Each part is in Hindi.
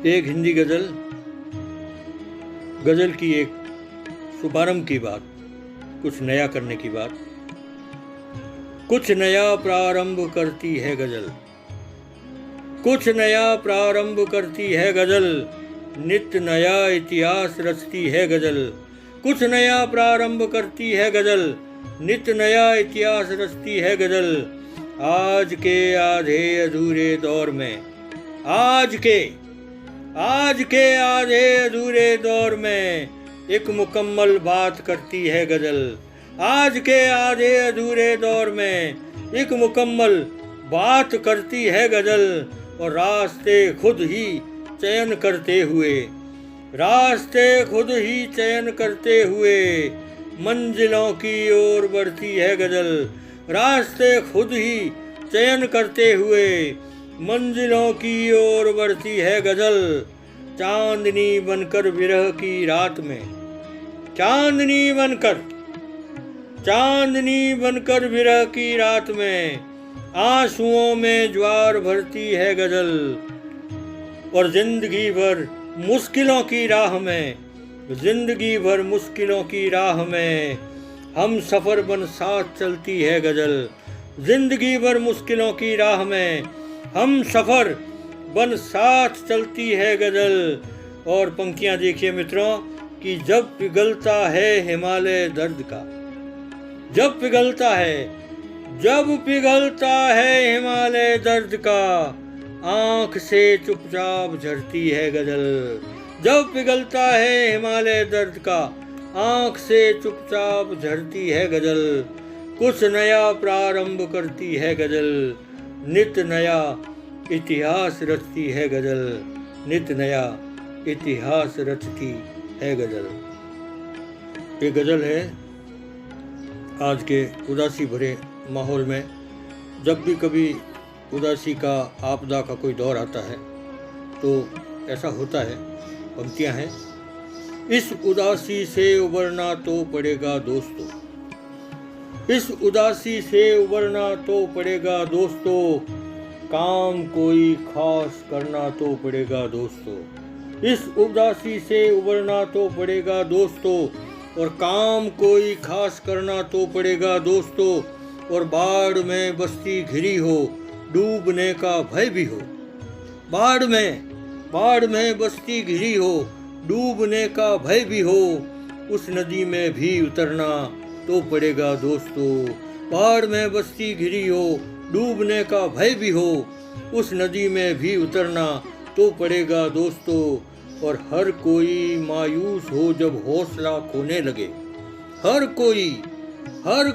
एक हिंदी गज़ल की एक शुभारंभ की बात, कुछ नया करने की बात। कुछ नया प्रारंभ करती है गज़ल, कुछ नया प्रारंभ करती है गज़ल, नित्य नया इतिहास रचती है गज़ल। कुछ नया प्रारंभ करती है गज़ल, नित्य नया इतिहास रचती है गज़ल। आज के आधे अधूरे दौर में, आज के आधे अधूरे दौर में एक मुकम्मल बात करती है गज़ल। आज के आधे अधूरे दौर में एक मुकम्मल बात करती है गज़ल। और रास्ते खुद ही चयन करते हुए, रास्ते खुद ही चयन करते हुए मंजिलों की ओर बढ़ती है गज़ल। रास्ते खुद ही चयन करते हुए मंजिलों की ओर बढ़ती है गज़ल। चांदनी बनकर विरह की रात में, चांदनी बनकर विरह की रात में आंसुओं में ज्वार भरती है गज़ल। और जिंदगी भर मुश्किलों की राह में, जिंदगी भर मुश्किलों की राह में हम सफ़र बन साथ चलती है गज़ल। जिंदगी भर मुश्किलों की राह में हम सफ़र बन साथ चलती है गज़ल। और पंक्तियाँ देखिए मित्रों कि जब पिघलता है हिमालय दर्द का, जब पिघलता है हिमालय दर्द का, आँख से चुपचाप झरती है गज़ल। जब पिघलता है हिमालय दर्द का, आँख से चुपचाप झरती है गज़ल। कुछ नया प्रारंभ करती है गज़ल, नित्य नया इतिहास रचती है गज़ल। नित्य नया इतिहास रचती है गज़ल। ये गज़ल है आज के उदासी भरे माहौल में। जब भी कभी उदासी का, आपदा का कोई दौर आता है तो ऐसा होता है। पंक्तियाँ हैं, इस उदासी से उबरना तो पड़ेगा दोस्तों, इस उदासी से उबरना तो पड़ेगा दोस्तों, काम कोई खास करना तो पड़ेगा दोस्तों। इस उदासी से उबरना तो पड़ेगा दोस्तों, और काम कोई खास करना तो पड़ेगा दोस्तों। और बाढ़ में बस्ती घिरी हो, डूबने का भय भी हो। बाढ़ में बस्ती घिरी हो, डूबने का भय भी हो, उस नदी में भी उतरना तो पड़ेगा दोस्तों। बाढ़ में बस्ती घिरी हो, डूबने का भय भी हो, उस नदी में भी उतरना तो पड़ेगा दोस्तों। और हर कोई मायूस हो जब हौसला खोने लगे, हर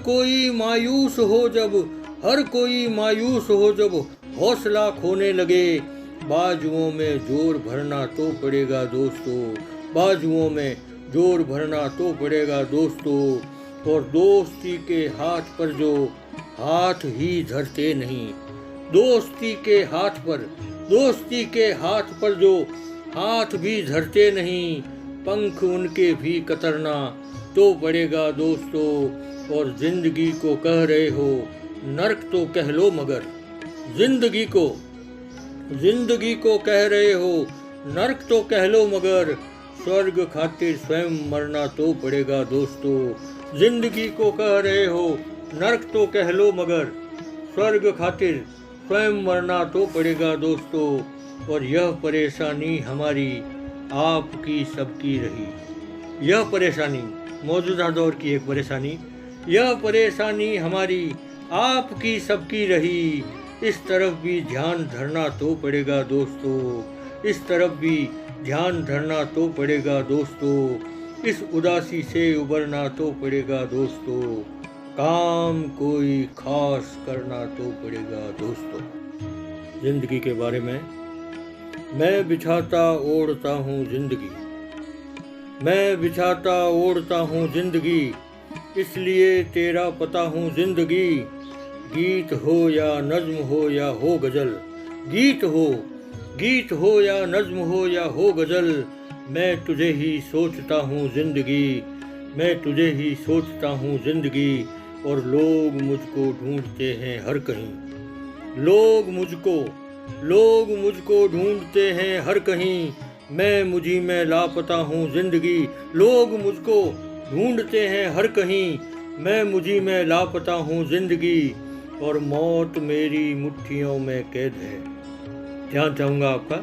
कोई मायूस हो जब, हर कोई मायूस हो जब हौसला खोने लगे, बाजुओं में जोर भरना तो पड़ेगा दोस्तों। बाजुओं में जोर भरना तो पड़ेगा दोस्तों। और दोस्ती के हाथ पर जो हाथ ही धरते नहीं, दोस्ती के हाथ पर जो हाथ भी धरते नहीं, पंख उनके भी कतरना तो पड़ेगा दोस्तों। और जिंदगी को कह रहे हो नर्क तो कह लो मगर, जिंदगी को कह रहे हो नर्क तो कह लो मगर, स्वर्ग खातिर स्वयं मरना तो पड़ेगा दोस्तों। जिंदगी को कह रहे हो नर्क तो कह लो मगर, स्वर्ग खातिर स्वयं मरना तो पड़ेगा दोस्तों। और यह परेशानी हमारी आपकी सबकी रही, यह परेशानी मौजूदा दौर की एक परेशानी, यह परेशानी हमारी आपकी सबकी रही। इस तरफ भी ध्यान धरना तो पड़ेगा दोस्तों, इस तरफ भी ध्यान धरना तो पड़ेगा दोस्तों। इस उदासी से उबरना तो पड़ेगा दोस्तों, काम कोई खास करना तो पड़ेगा दोस्तों। जिंदगी के बारे में, मैं बिछाता ओढ़ता हूँ जिंदगी, मैं बिछाता ओढ़ता हूँ जिंदगी, इसलिए तेरा पता हूँ जिंदगी। गीत हो या नज्म हो या हो गज़ल, गीत हो या नज्म हो या हो गज़ल, मैं तुझे ही सोचता हूँ जिंदगी, मैं तुझे ही सोचता हूँ जिंदगी। और लोग मुझको ढूंढते हैं हर कहीं, लोग मुझको लोग मुझको ढूंढते हैं हर कहीं, मैं मुझी में लापता हूँ जिंदगी। लोग मुझको ढूंढते हैं हर कहीं, मैं मुझी में लापता हूँ जिंदगी। और मौत मेरी मुट्ठियों में कैद है। ध्यान चाहूँगा आपका।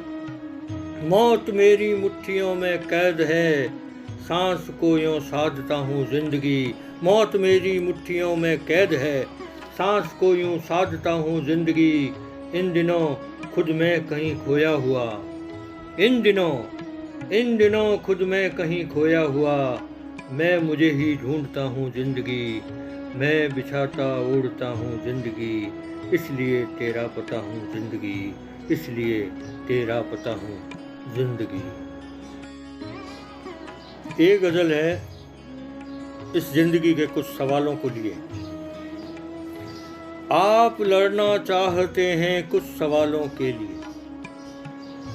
मौत मेरी मुट्ठियों में कैद है, सांस को यूं साधता हूँ जिंदगी। मौत मेरी मुट्ठियों में कैद है, सांस को यूं साधता हूँ जिंदगी। इन दिनों खुद में कहीं खोया हुआ, इन दिनों खुद में कहीं खोया हुआ। मैं मुझे ही ढूंढता हूँ जिंदगी, मैं बिछाता ओढ़ता हूँ जिंदगी। इसलिए तेरा पता हूँ जिंदगी, इसलिए तेरा पता हूँ जिंदगी। एक गजल है इस जिंदगी के कुछ सवालों को लिए। आप लड़ना चाहते हैं कुछ सवालों के लिए,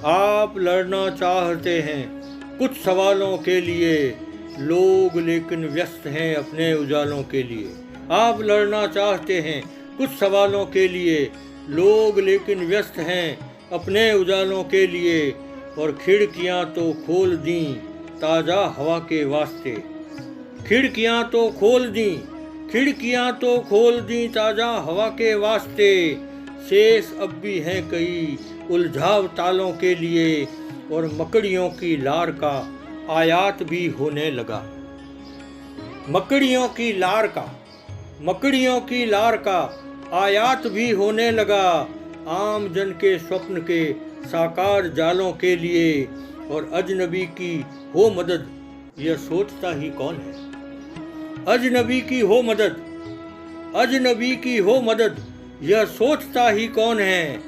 आप लड़ना चाहते हैं कुछ सवालों के लिए। लोग लेकिन व्यस्त हैं अपने उजालों के लिए। आप लड़ना चाहते हैं कुछ सवालों के लिए, लोग लेकिन व्यस्त हैं अपने उजालों के लिए। और खिड़कियां तो खोल दी ताज़ा हवा के वास्ते, खिड़कियां तो खोल दी, खिड़कियां तो खोल दी ताज़ा हवा के वास्ते। शेष अब भी हैं कई उलझाव तालों के लिए, और मकड़ियों की लार का आयात भी होने लगा। मकड़ियों की लार का, मकड़ियों की लार का आयात भी होने लगा। आम जन के स्वप्न के साकार जालों के लिए। और अजनबी की हो मदद यह सोचता ही कौन है। अजनबी की हो मदद, अजनबी की हो मदद यह सोचता ही कौन है।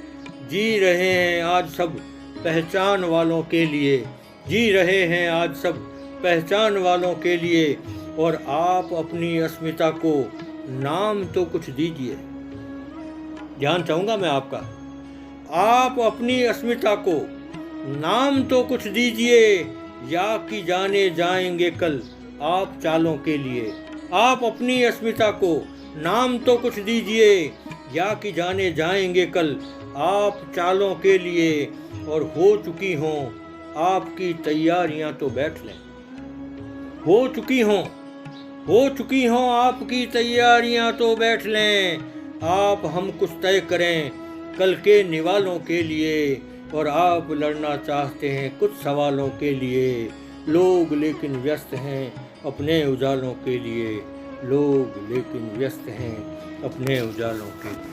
जी रहे हैं आज सब पहचान वालों के लिए, जी रहे हैं आज सब पहचान वालों के लिए। और आप अपनी अस्मिता को नाम तो कुछ दीजिए। ध्यान चाहूँगा मैं आपका। आप अपनी अस्मिता को नाम तो कुछ दीजिए, या कि जाने जाएंगे कल आप चालों के लिए। आप अपनी अस्मिता को नाम तो कुछ दीजिए, या कि जाने जाएंगे कल आप चालों के लिए। और हो चुकी हों आपकी तैयारियां तो बैठ लें, हो चुकी हों आपकी तैयारियां तो बैठ लें। आप हम कुछ तय करें कल के निवालों के लिए। और आप लड़ना चाहते हैं कुछ सवालों के लिए, लोग लेकिन व्यस्त हैं अपने उजालों के लिए। लोग लेकिन व्यस्त हैं अपने उजालों के लिए।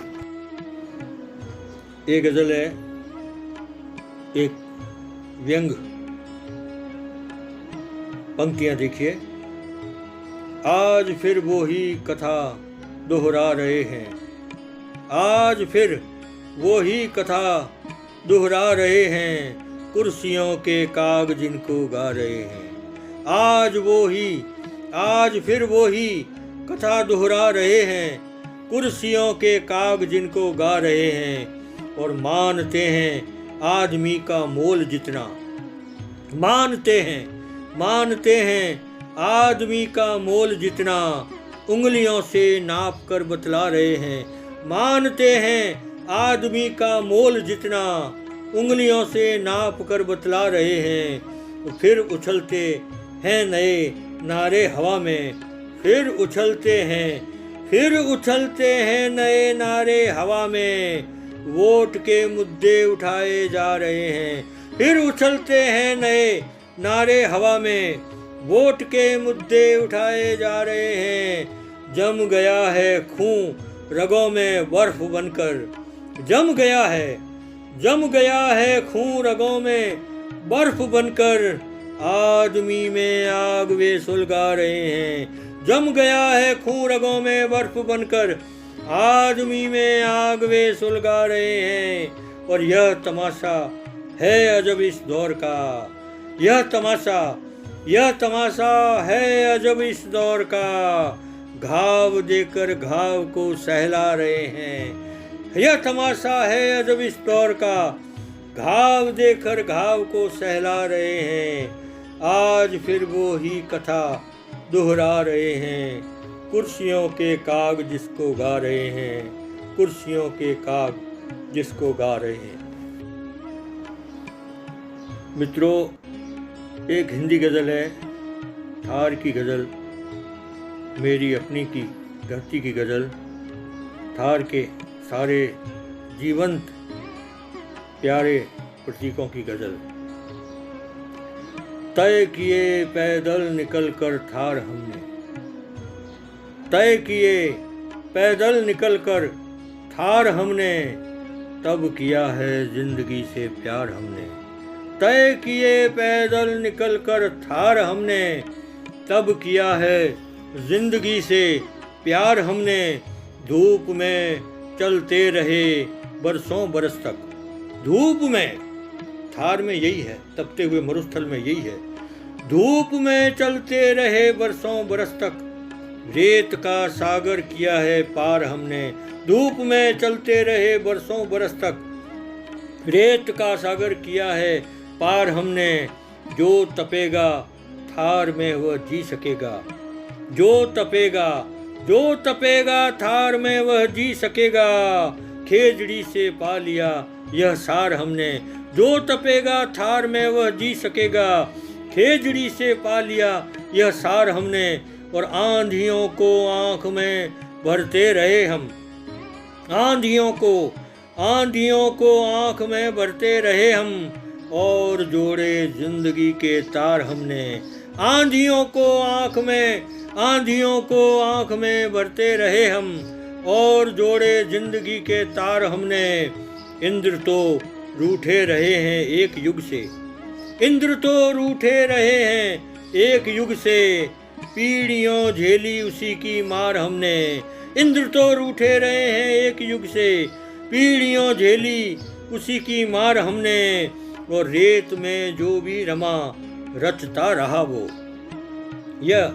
एक गजल है, एक व्यंग। पंक्तियां देखिए। आज फिर वो ही कथा दोहरा रहे हैं, आज फिर वो ही कथा दोहरा रहे हैं, कुर्सियों के काग जिनको गा रहे हैं। आज फिर वो ही कथा दोहरा रहे हैं, कुर्सियों के काग जिनको गा रहे हैं। और मानते हैं आदमी का मोल जितना, मानते हैं आदमी का मोल जितना, उंगलियों से नाप कर बतला रहे हैं। मानते हैं आदमी का मोल जितना, उंगलियों से नाप कर बतला रहे हैं। फिर उछलते हैं नए नारे हवा में, फिर उछलते हैं नए नारे हवा में। वोट के मुद्दे उठाए जा रहे हैं, फिर उछलते हैं नए नारे हवा में। वोट के मुद्दे उठाए जा रहे हैं। जम गया है खून रगों में बर्फ बनकर, जम गया है खून रगों में बर्फ बनकर। आदमी में आग वे सुलगा रहे हैं। जम गया है खून रगों में बर्फ बनकर, आदमी में आग वे सुलगा रहे हैं। और यह तमाशा है अजब इस दौर का, यह तमाशा है अजब इस दौर का। घाव देकर घाव को सहला रहे हैं, यह तमाशा है अजब इस दौर का। घाव देकर घाव को सहला रहे हैं। आज फिर वो ही कथा दोहरा रहे हैं, कुर्सियों के काग जिसको गा रहे हैं, कुर्सियों के काग जिसको गा रहे हैं। मित्रों, एक हिंदी गज़ल है, थार की गज़ल, मेरी अपनी की धरती की गज़ल, थार के सारे जीवंत प्यारे प्रतीकों की गज़ल। तय किए पैदल निकल कर थार हमने, तय किए पैदल निकल कर थार हमने, तब किया है जिंदगी से प्यार हमने। तय किए पैदल निकल कर थार हमने, तब किया है जिंदगी से प्यार हमने। धूप में चलते रहे बरसों बरस तक, धूप में, थार में यही है, तपते हुए मरुस्थल में यही है। धूप में चलते रहे बरसों बरस तक, रेत का सागर किया है पार हमने। धूप में चलते रहे बरसों बरस तक, रेत का सागर किया है पार हमने। जो तपेगा थार में वह जी सकेगा, जो तपेगा, जो तपेगा थार में वह जी सकेगा। खेजड़ी से पा लिया यह सार हमने, जो तपेगा थार में वह जी सकेगा। खेजड़ी से पा लिया यह सार हमने, और आंधियों को आंख में भरते रहे हम। आंधियों को आंख में भरते रहे हम, और जोड़े जिंदगी के तार हमने। आंधियों को आंख में भरते रहे हम, और जोड़े जिंदगी के तार हमने। इंद्र तो रूठे रहे हैं एक युग से, इंद्र तो रूठे रहे हैं एक युग से, पीढ़ियों झेली उसी की मार हमने। इंद्र तो रूठे रहे हैं एक युग से, पीढ़ियों झेली उसी की मार हमने। और रेत में जो भी रमा रचता रहा वो, यह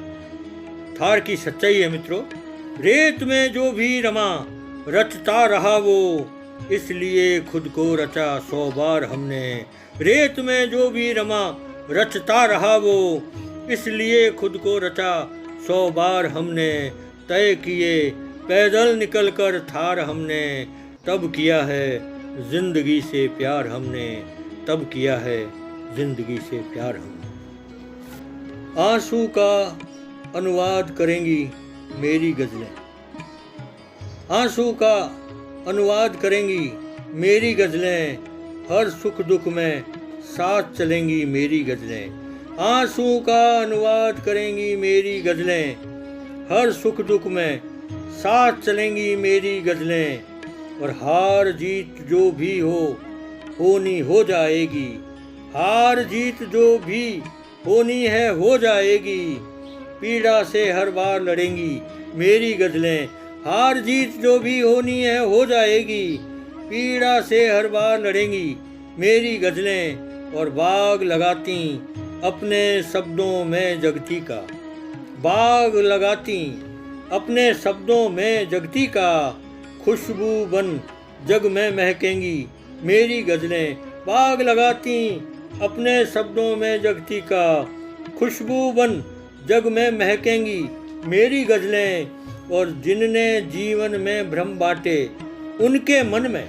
थार की सच्चाई है मित्रों। रेत में जो भी रमा रचता रहा वो, इसलिए खुद को रचा 100 बार हमने। रेत में जो भी रमा रचता रहा वो, इसलिए खुद को रचा 100 बार हमने। तय किए पैदल निकल कर थार हमने, तब किया है जिंदगी से प्यार हमने, तब किया है जिंदगी से प्यार हमने। आंसू का अनुवाद करेंगी मेरी गज़लें, आंसू का अनुवाद करेंगी मेरी गज़लें, हर सुख दुख में साथ चलेंगी मेरी गज़लें। आंसू का अनुवाद करेंगी मेरी गज़लें, हर सुख दुख में साथ चलेंगी मेरी गज़लें। और हार जीत जो भी होनी हो जाएगी, हार जीत जो भी होनी है हो जाएगी। पीड़ा से हर बार लड़ेंगी मेरी गज़लें, हार जीत जो भी होनी है हो जाएगी। पीड़ा से हर बार लड़ेंगी मेरी गज़लें। और बाग लगाती अपने शब्दों में जगती का, बाग लगाती अपने शब्दों में जगती का। खुशबू बन जग में महकेंगी मेरी गज़लें, बाग लगाती अपने शब्दों में जगती का। खुशबू बन जग में महकेंगी मेरी गज़लें। और जिनने जीवन में भ्रम बांटे उनके मन में,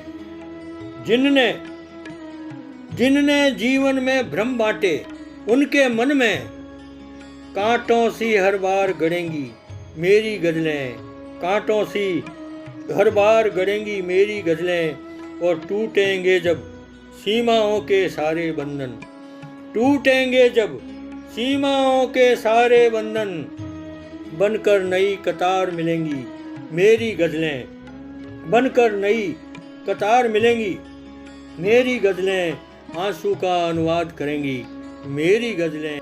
जिनने जीवन में भ्रम बांटे उनके मन में, कांटों सी हर बार गड़ेंगी मेरी गज़लें। कांटों सी हर बार गड़ेंगी मेरी गज़लें। और टूटेंगे जब सीमाओं के सारे बंधन, टूटेंगे जब सीमाओं के सारे बंधन, बनकर नई कतार मिलेंगी मेरी गज़लें, बनकर नई कतार मिलेंगी मेरी गज़लें। आंसू का अनुवाद करेंगी मेरी गज़लें।